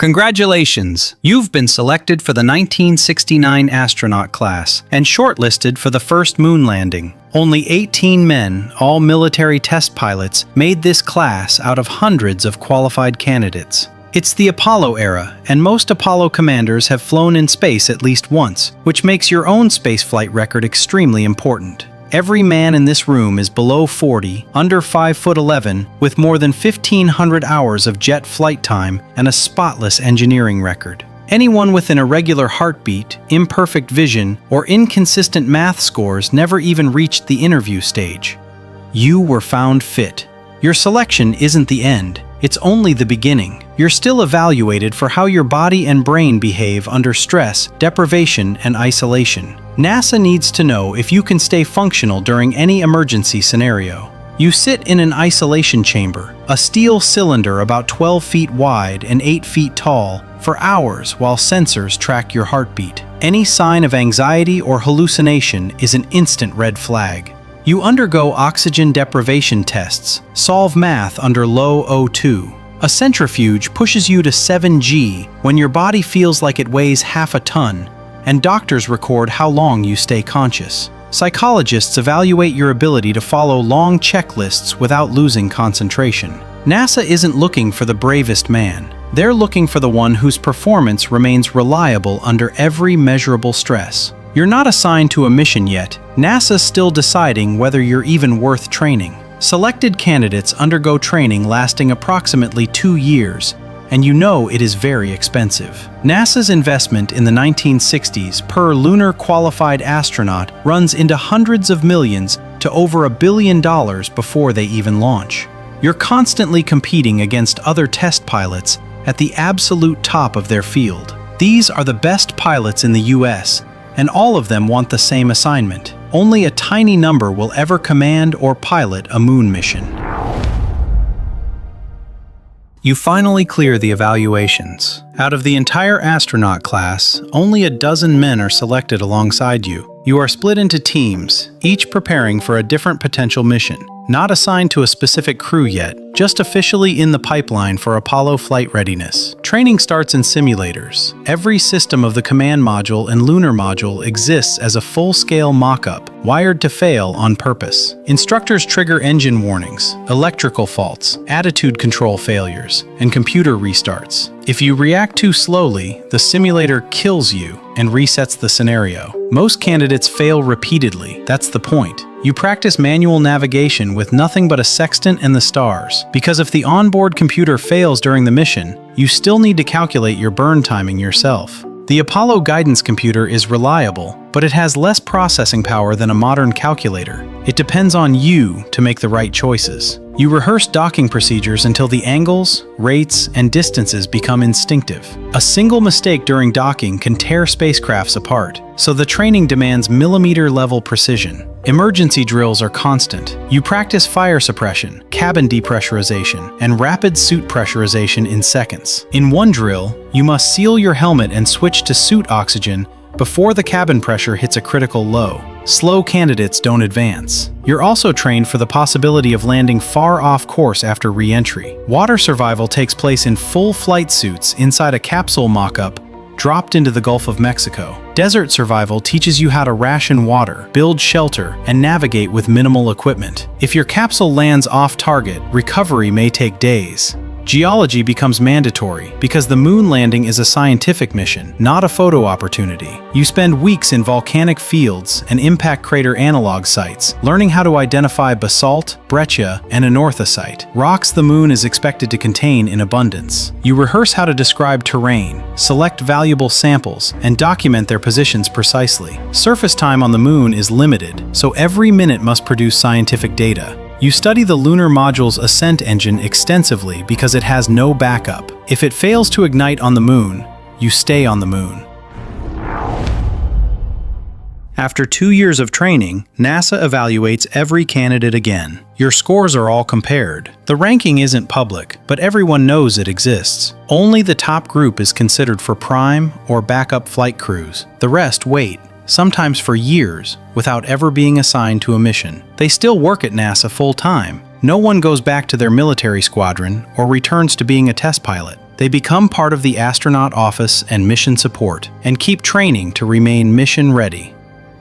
Congratulations! You've been selected for the 1969 astronaut class and shortlisted for the first moon landing. Only 18 men, all military test pilots, made this class out of hundreds of qualified candidates. It's the Apollo era, and most Apollo commanders have flown in space at least once, which makes your own spaceflight record extremely important. Every man in this room is below 40, under 5'11", with more than 1,500 hours of jet flight time and a spotless engineering record. Anyone with an irregular heartbeat, imperfect vision, or inconsistent math scores never even reached the interview stage. You were found fit. Your selection isn't the end, it's only the beginning. You're still evaluated for how your body and brain behave under stress, deprivation, and isolation. NASA needs to know if you can stay functional during any emergency scenario. You sit in an isolation chamber, a steel cylinder about 12 feet wide and 8 feet tall, for hours while sensors track your heartbeat. Any sign of anxiety or hallucination is an instant red flag. You undergo oxygen deprivation tests, solve math under low O2. A centrifuge pushes you to 7G when your body feels like it weighs half a ton, and doctors record how long you stay conscious. Psychologists evaluate your ability to follow long checklists without losing concentration. NASA isn't looking for the bravest man. They're looking for the one whose performance remains reliable under every measurable stress. You're not assigned to a mission yet. NASA's still deciding whether you're even worth training. Selected candidates undergo training lasting approximately 2 years, and you know it is very expensive. NASA's investment in the 1960s per lunar qualified astronaut runs into hundreds of millions to over $1 billion before they even launch. You're constantly competing against other test pilots at the absolute top of their field. These are the best pilots in the US, and all of them want the same assignment. Only a tiny number will ever command or pilot a moon mission. You finally clear the evaluations. Out of the entire astronaut class, only a dozen men are selected alongside you. You are split into teams, each preparing for a different potential mission. Not assigned to a specific crew yet, just officially in the pipeline for Apollo flight readiness. Training starts in simulators. Every system of the command module and lunar module exists as a full-scale mock-up, wired to fail on purpose. Instructors trigger engine warnings, electrical faults, attitude control failures, and computer restarts. If you react too slowly, the simulator kills you and resets the scenario. Most candidates fail repeatedly. That's the point. You practice manual navigation with nothing but a sextant and the stars, because if the onboard computer fails during the mission, you still need to calculate your burn timing yourself. The Apollo guidance computer is reliable, but it has less processing power than a modern calculator. It depends on you to make the right choices. You rehearse docking procedures until the angles, rates, and distances become instinctive. A single mistake during docking can tear spacecrafts apart, so the training demands millimeter-level precision. Emergency drills are constant. You practice fire suppression, cabin depressurization, and rapid suit pressurization in seconds. In one drill, you must seal your helmet and switch to suit oxygen before the cabin pressure hits a critical low. Slow candidates don't advance. You're also trained for the possibility of landing far off course after re-entry. Water survival takes place in full flight suits inside a capsule mock-up dropped into the Gulf of Mexico. Desert survival teaches you how to ration water, build shelter, and navigate with minimal equipment. If your capsule lands off target, recovery may take days. Geology becomes mandatory because the moon landing is a scientific mission, not a photo opportunity. You spend weeks in volcanic fields and impact crater analog sites, learning how to identify basalt, breccia, and anorthosite, rocks the moon is expected to contain in abundance. You rehearse how to describe terrain, select valuable samples, and document their positions precisely. Surface time on the moon is limited, so every minute must produce scientific data. You study the lunar module's ascent engine extensively because it has no backup. If it fails to ignite on the moon, you stay on the moon. After 2 years of training, NASA evaluates every candidate again. Your scores are all compared. The ranking isn't public, but everyone knows it exists. Only the top group is considered for prime or backup flight crews. The rest wait, sometimes for years, without ever being assigned to a mission. They still work at NASA full-time. No one goes back to their military squadron or returns to being a test pilot. They become part of the astronaut office and mission support, and keep training to remain mission ready.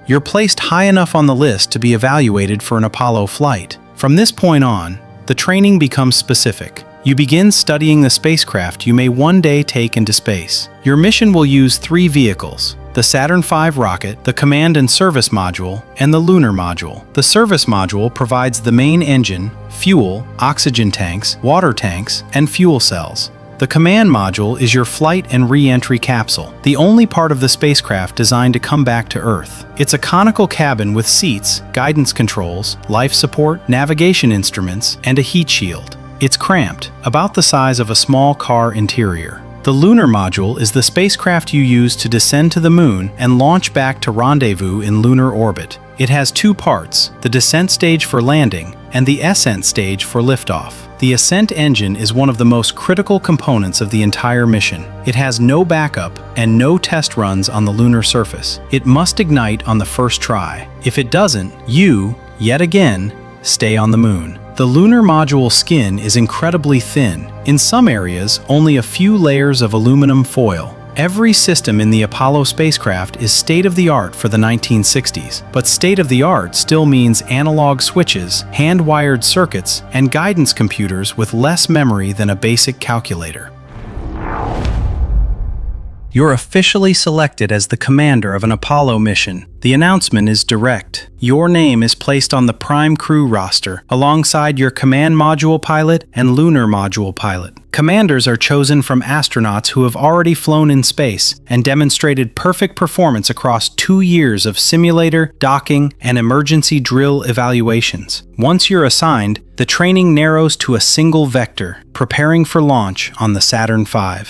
You're placed high enough on the list to be evaluated for an Apollo flight. From this point on, the training becomes specific. You begin studying the spacecraft you may one day take into space. Your mission will use 3 vehicles: the Saturn V rocket, the Command and Service Module, and the Lunar Module. The Service Module provides the main engine, fuel, oxygen tanks, water tanks, and fuel cells. The Command Module is your flight and re-entry capsule, the only part of the spacecraft designed to come back to Earth. It's a conical cabin with seats, guidance controls, life support, navigation instruments, and a heat shield. It's cramped, about the size of a small car interior. The Lunar Module is the spacecraft you use to descend to the Moon and launch back to rendezvous in lunar orbit. It has 2 parts, the descent stage for landing and the ascent stage for liftoff. The ascent engine is one of the most critical components of the entire mission. It has no backup and no test runs on the lunar surface. It must ignite on the first try. If it doesn't, you, yet again, stay on the Moon. The lunar module skin is incredibly thin, in some areas only a few layers of aluminum foil. Every system in the Apollo spacecraft is state-of-the-art for the 1960s, but state-of-the-art still means analog switches, hand-wired circuits, and guidance computers with less memory than a basic calculator. You're officially selected as the commander of an Apollo mission. The announcement is direct. Your name is placed on the prime crew roster, alongside your Command Module pilot and Lunar Module pilot. Commanders are chosen from astronauts who have already flown in space and demonstrated perfect performance across 2 years of simulator, docking, and emergency drill evaluations. Once you're assigned, the training narrows to a single vector, preparing for launch on the Saturn V.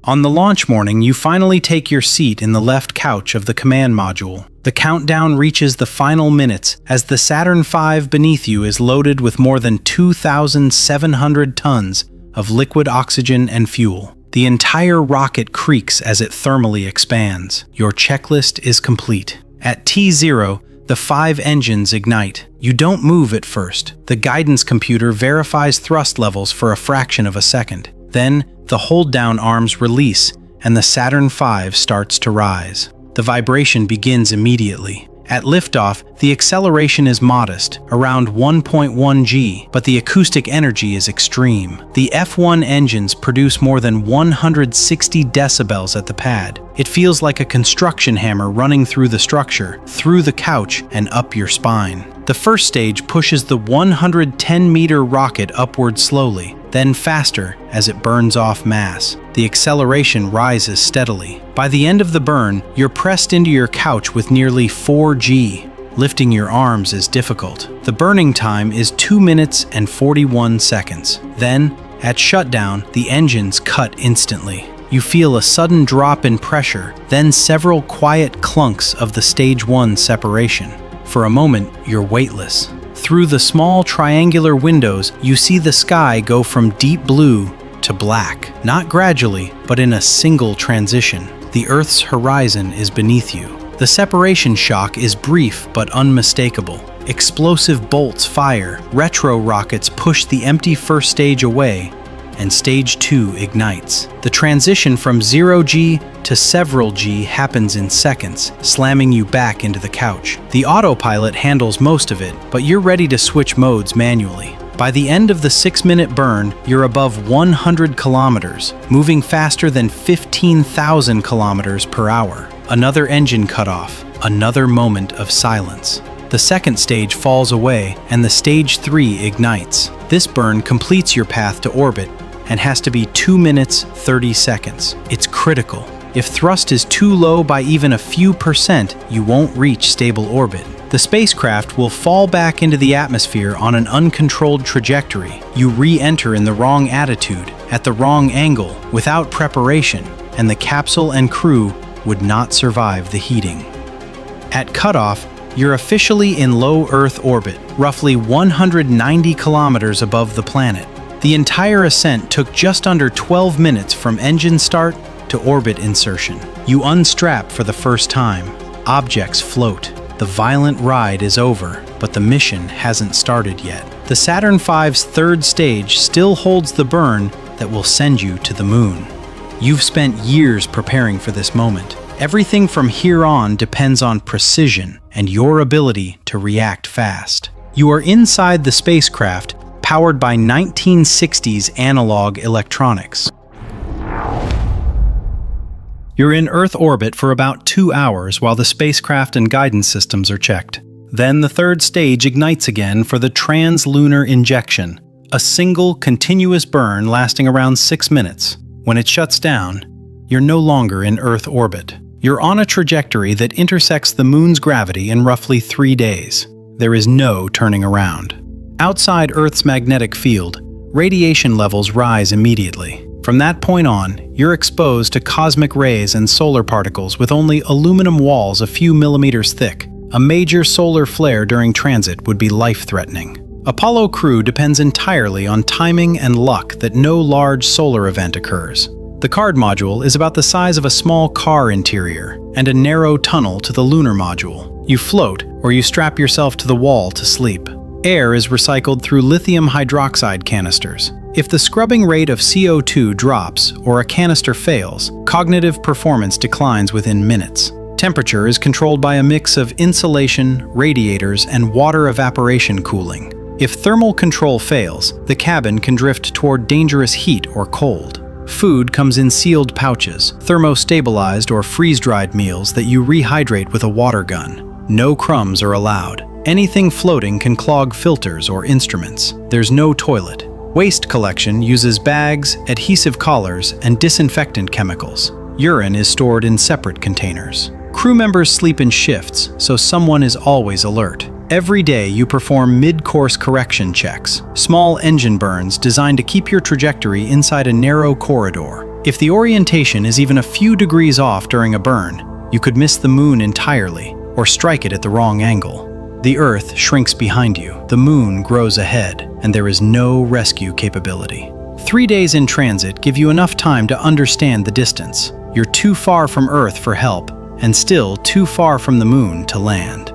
On the launch morning, you finally take your seat in the left couch of the Command Module. The countdown reaches the final minutes as the Saturn V beneath you is loaded with more than 2,700 tons of liquid oxygen and fuel. The entire rocket creaks as it thermally expands. Your checklist is complete. At T0, the 5 engines ignite. You don't move at first. The guidance computer verifies thrust levels for a fraction of a second. Then, the hold-down arms release, and the Saturn V starts to rise. The vibration begins immediately. At liftoff, the acceleration is modest, around 1.1 g, but the acoustic energy is extreme. The F1 engines produce more than 160 decibels at the pad. It feels like a construction hammer running through the structure, through the couch, and up your spine. The first stage pushes the 110-meter rocket upward slowly, then faster as it burns off mass. The acceleration rises steadily. By the end of the burn, you're pressed into your couch with nearly 4 g. Lifting your arms is difficult. The burning time is 2 minutes and 41 seconds. Then, at shutdown, the engines cut instantly. You feel a sudden drop in pressure, then several quiet clunks of the Stage 1 separation. For a moment, you're weightless. Through the small triangular windows, you see the sky go from deep blue to black, not gradually, but in a single transition. The Earth's horizon is beneath you. The separation shock is brief but unmistakable. Explosive bolts fire, retro rockets push the empty first stage away, and Stage 2 ignites. The transition from 0G to several G happens in seconds, slamming you back into the couch. The autopilot handles most of it, but you're ready to switch modes manually. By the end of the 6-minute burn, you're above 100 kilometers, moving faster than 15,000 kilometers per hour. Another engine cut off, another moment of silence. The second stage falls away, and the Stage 3 ignites. This burn completes your path to orbit, and has to be 2 minutes, 30 seconds. It's critical. If thrust is too low by even a few percent, you won't reach stable orbit. The spacecraft will fall back into the atmosphere on an uncontrolled trajectory. You re-enter in the wrong attitude, at the wrong angle, without preparation, and the capsule and crew would not survive the heating. At cutoff, you're officially in low Earth orbit, roughly 190 kilometers above the planet. The entire ascent took just under 12 minutes from engine start to orbit insertion. You unstrap for the first time. Objects float. The violent ride is over, but the mission hasn't started yet. The Saturn V's third stage still holds the burn that will send you to the moon. You've spent years preparing for this moment. Everything from here on depends on precision and your ability to react fast. You are inside the spacecraft, powered by 1960s analog electronics. You're in Earth orbit for about 2 hours while the spacecraft and guidance systems are checked. Then the third stage ignites again for the trans-lunar injection, a single continuous burn lasting around 6 minutes. When it shuts down, you're no longer in Earth orbit. You're on a trajectory that intersects the moon's gravity in roughly 3 days. There is no turning around. Outside Earth's magnetic field, radiation levels rise immediately. From that point on, you're exposed to cosmic rays and solar particles with only aluminum walls a few millimeters thick. A major solar flare during transit would be life-threatening. Apollo crew depends entirely on timing and luck that no large solar event occurs. The card module is about the size of a small car interior and a narrow tunnel to the lunar module. You float or you strap yourself to the wall to sleep. Air is recycled through lithium hydroxide canisters. If the scrubbing rate of CO2 drops or a canister fails, cognitive performance declines within minutes. Temperature is controlled by a mix of insulation, radiators, and water evaporation cooling. If thermal control fails, the cabin can drift toward dangerous heat or cold. Food comes in sealed pouches, thermostabilized or freeze-dried meals that you rehydrate with a water gun. No crumbs are allowed. Anything floating can clog filters or instruments. There's no toilet. Waste collection uses bags, adhesive collars, and disinfectant chemicals. Urine is stored in separate containers. Crew members sleep in shifts, so someone is always alert. Every day you perform mid-course correction checks, small engine burns designed to keep your trajectory inside a narrow corridor. If the orientation is even a few degrees off during a burn, you could miss the moon entirely or strike it at the wrong angle. The Earth shrinks behind you, the moon grows ahead, and there is no rescue capability. 3 days in transit give you enough time to understand the distance. You're too far from Earth for help, and still too far from the moon to land.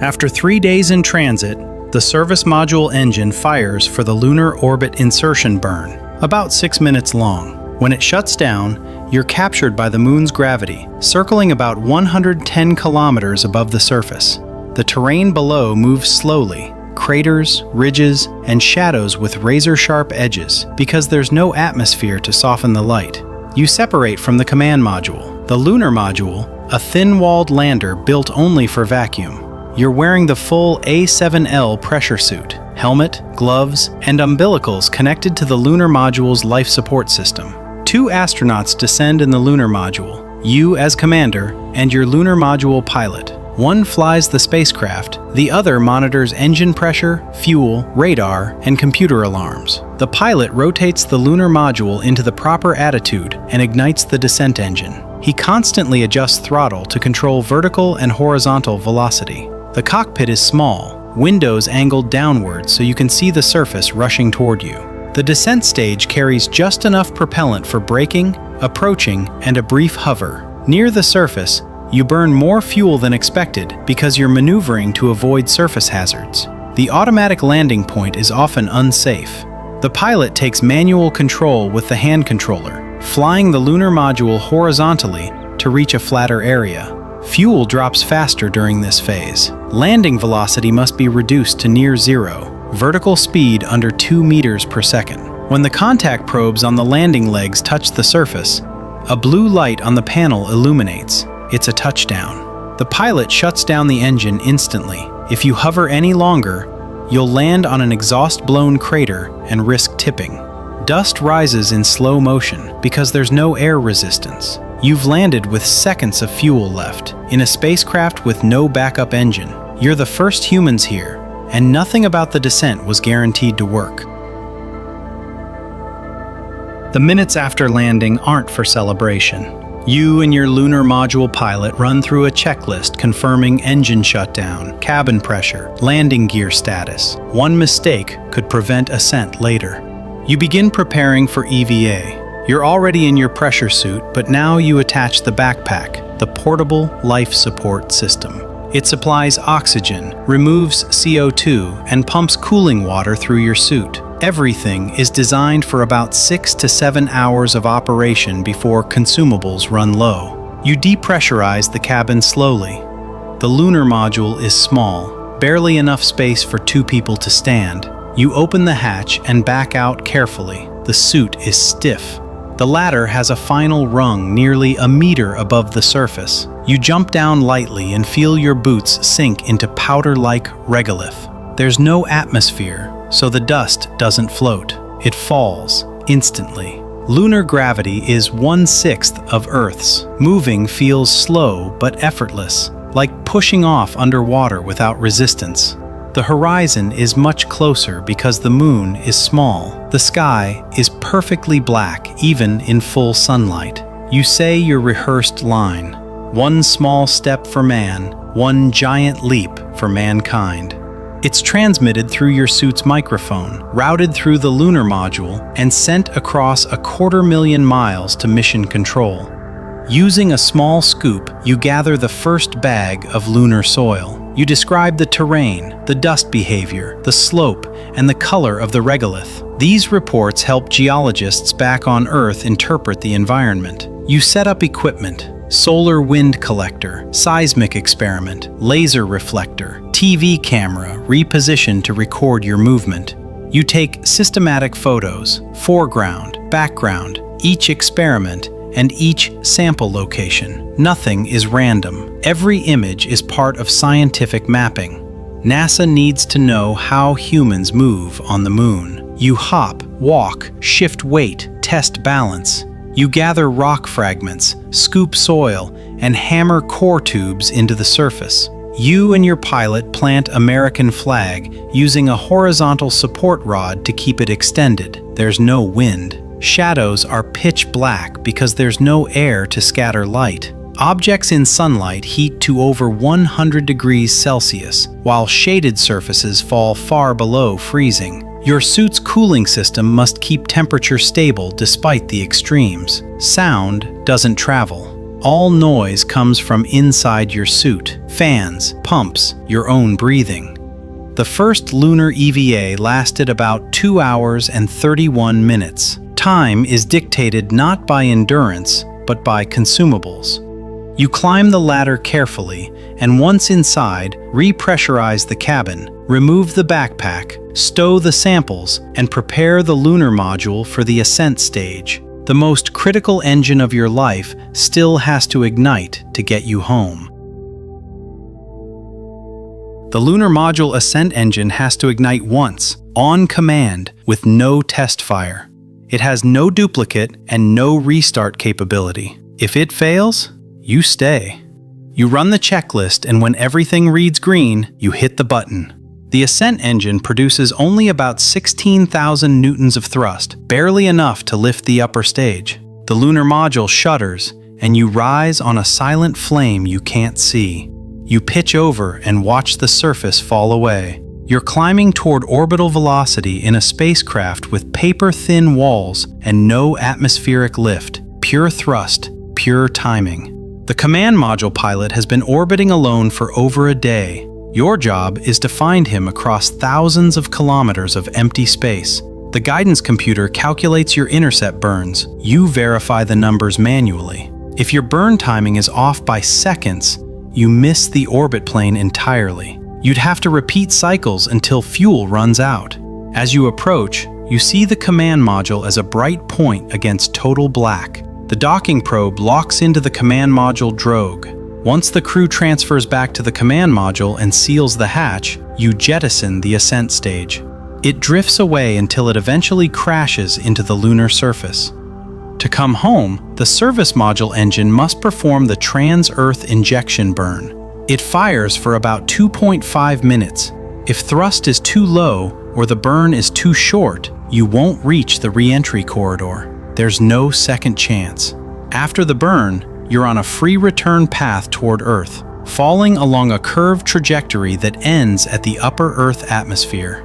After 3 days in transit, the service module engine fires for the lunar orbit insertion burn, about 6 minutes long. When it shuts down, you're captured by the moon's gravity, circling about 110 kilometers above the surface. The terrain below moves slowly, craters, ridges, and shadows with razor-sharp edges, because there's no atmosphere to soften the light. You separate from the command module. The lunar module, a thin-walled lander built only for vacuum. You're wearing the full A7L pressure suit, helmet, gloves, and umbilicals connected to the lunar module's life support system. 2 astronauts descend in the lunar module, you as commander and your lunar module pilot. One flies the spacecraft, the other monitors engine pressure, fuel, radar, and computer alarms. The pilot rotates the lunar module into the proper attitude and ignites the descent engine. He constantly adjusts throttle to control vertical and horizontal velocity. The cockpit is small, windows angled downward so you can see the surface rushing toward you. The descent stage carries just enough propellant for braking, approaching, and a brief hover. Near the surface, you burn more fuel than expected because you're maneuvering to avoid surface hazards. The automatic landing point is often unsafe. The pilot takes manual control with the hand controller, flying the lunar module horizontally to reach a flatter area. Fuel drops faster during this phase. Landing velocity must be reduced to near zero. Vertical speed under 2 meters per second. When the contact probes on the landing legs touch the surface, a blue light on the panel illuminates. It's a touchdown. The pilot shuts down the engine instantly. If you hover any longer, you'll land on an exhaust-blown crater and risk tipping. Dust rises in slow motion because there's no air resistance. You've landed with seconds of fuel left, in a spacecraft with no backup engine. You're the first humans here, and nothing about the descent was guaranteed to work. The minutes after landing aren't for celebration. You and your lunar module pilot run through a checklist confirming engine shutdown, cabin pressure, landing gear status. One mistake could prevent ascent later. You begin preparing for EVA. You're already in your pressure suit, but now you attach the backpack, the portable life support system. It supplies oxygen, removes CO2, and pumps cooling water through your suit. Everything is designed for about 6 to 7 hours of operation before consumables run low. You depressurize the cabin slowly. The lunar module is small, barely enough space for 2 people to stand. You open the hatch and back out carefully. The suit is stiff. The ladder has a final rung nearly a meter above the surface. You jump down lightly and feel your boots sink into powder-like regolith. There's no atmosphere, so the dust doesn't float. It falls instantly. Lunar gravity is 1/6 of Earth's. Moving feels slow but effortless, like pushing off underwater without resistance. The horizon is much closer because the moon is small. The sky is perfectly black, even in full sunlight. You say your rehearsed line: "One small step for man, one giant leap for mankind." It's transmitted through your suit's microphone, routed through the lunar module, and sent across 250,000 miles to mission control. Using a small scoop, you gather the first bag of lunar soil. You describe the terrain, the dust behavior, the slope, and the color of the regolith. These reports help geologists back on Earth interpret the environment. You set up equipment: solar wind collector, seismic experiment, laser reflector, TV camera repositioned to record your movement. You take systematic photos, foreground, background, each experiment, and each sample location. Nothing is random. Every image is part of scientific mapping. NASA needs to know how humans move on the moon. You hop, walk, shift weight, test balance. You gather rock fragments, scoop soil, and hammer core tubes into the surface. You and your pilot plant American flag using a horizontal support rod to keep it extended. There's no wind. Shadows are pitch black because there's no air to scatter light. Objects in sunlight heat to over 100 degrees Celsius, while shaded surfaces fall far below freezing. Your suit's cooling system must keep temperature stable despite the extremes. Sound doesn't travel. All noise comes from inside your suit: fans, pumps, your own breathing. The first lunar EVA lasted about 2 hours and 31 minutes. Time is dictated not by endurance, but by consumables. You climb the ladder carefully, and once inside, repressurize the cabin, remove the backpack, stow the samples, and prepare the lunar module for the ascent stage. The most critical engine of your life still has to ignite to get you home. The lunar module ascent engine has to ignite once, on command, with no test fire. It has no duplicate and no restart capability. If it fails, you stay. You run the checklist, and when everything reads green, you hit the button. The ascent engine produces only about 16,000 newtons of thrust, barely enough to lift the upper stage. The lunar module shudders, and you rise on a silent flame you can't see. You pitch over and watch the surface fall away. You're climbing toward orbital velocity in a spacecraft with paper-thin walls and no atmospheric lift. Pure thrust, pure timing. The command module pilot has been orbiting alone for over a day. Your job is to find him across thousands of kilometers of empty space. The guidance computer calculates your intercept burns. You verify the numbers manually. If your burn timing is off by seconds, you miss the orbit plane entirely. You'd have to repeat cycles until fuel runs out. As you approach, you see the command module as a bright point against total black. The docking probe locks into the command module drogue. Once the crew transfers back to the command module and seals the hatch, you jettison the ascent stage. It drifts away until it eventually crashes into the lunar surface. To come home, the service module engine must perform the trans-Earth injection burn. It fires for about 2.5 minutes. If thrust is too low or the burn is too short, you won't reach the re-entry corridor. There's no second chance. After the burn, you're on a free return path toward Earth, falling along a curved trajectory that ends at the upper Earth atmosphere.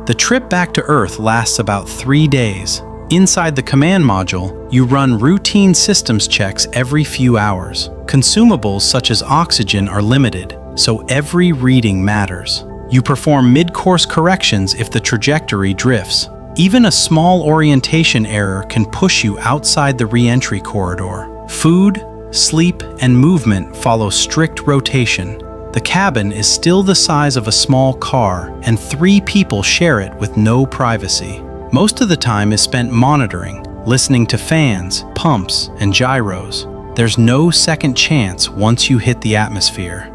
The trip back to Earth lasts about 3 days. Inside the command module, you run routine systems checks every few hours. Consumables such as oxygen are limited, so every reading matters. You perform mid-course corrections if the trajectory drifts. Even a small orientation error can push you outside the re-entry corridor. Food, sleep, and movement follow strict rotation. The cabin is still the size of a small car, and 3 people share it with no privacy. Most of the time is spent monitoring, listening to fans, pumps, and gyros. There's no second chance once you hit the atmosphere.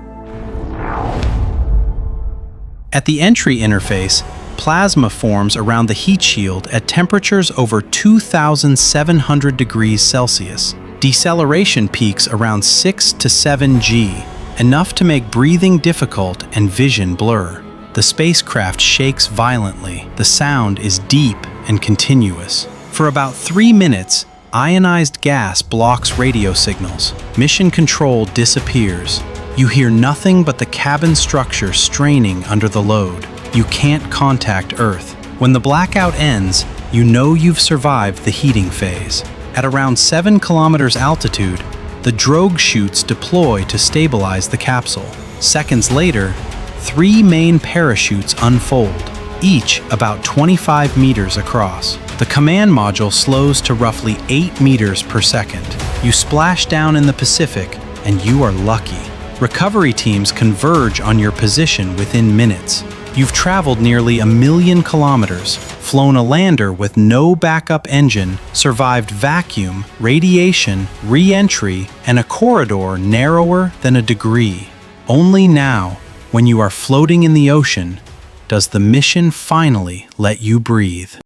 At the entry interface, plasma forms around the heat shield at temperatures over 2,700 degrees Celsius. Deceleration peaks around 6 to 7 G, enough to make breathing difficult and vision blur. The spacecraft shakes violently. The sound is deep and continuous. For about 3 minutes, ionized gas blocks radio signals. Mission control disappears. You hear nothing but the cabin structure straining under the load. You can't contact Earth. When the blackout ends, you know you've survived the heating phase. At around 7 kilometers altitude, the drogue chutes deploy to stabilize the capsule. Seconds later, 3 main parachutes unfold, each about 25 meters across. The command module slows to roughly 8 meters per second. You splash down in the Pacific, and you are lucky. Recovery teams converge on your position within minutes. You've traveled nearly 1 million kilometers, flown a lander with no backup engine, survived vacuum, radiation, re-entry, and a corridor narrower than a degree. Only now, when you are floating in the ocean, does the mission finally let you breathe.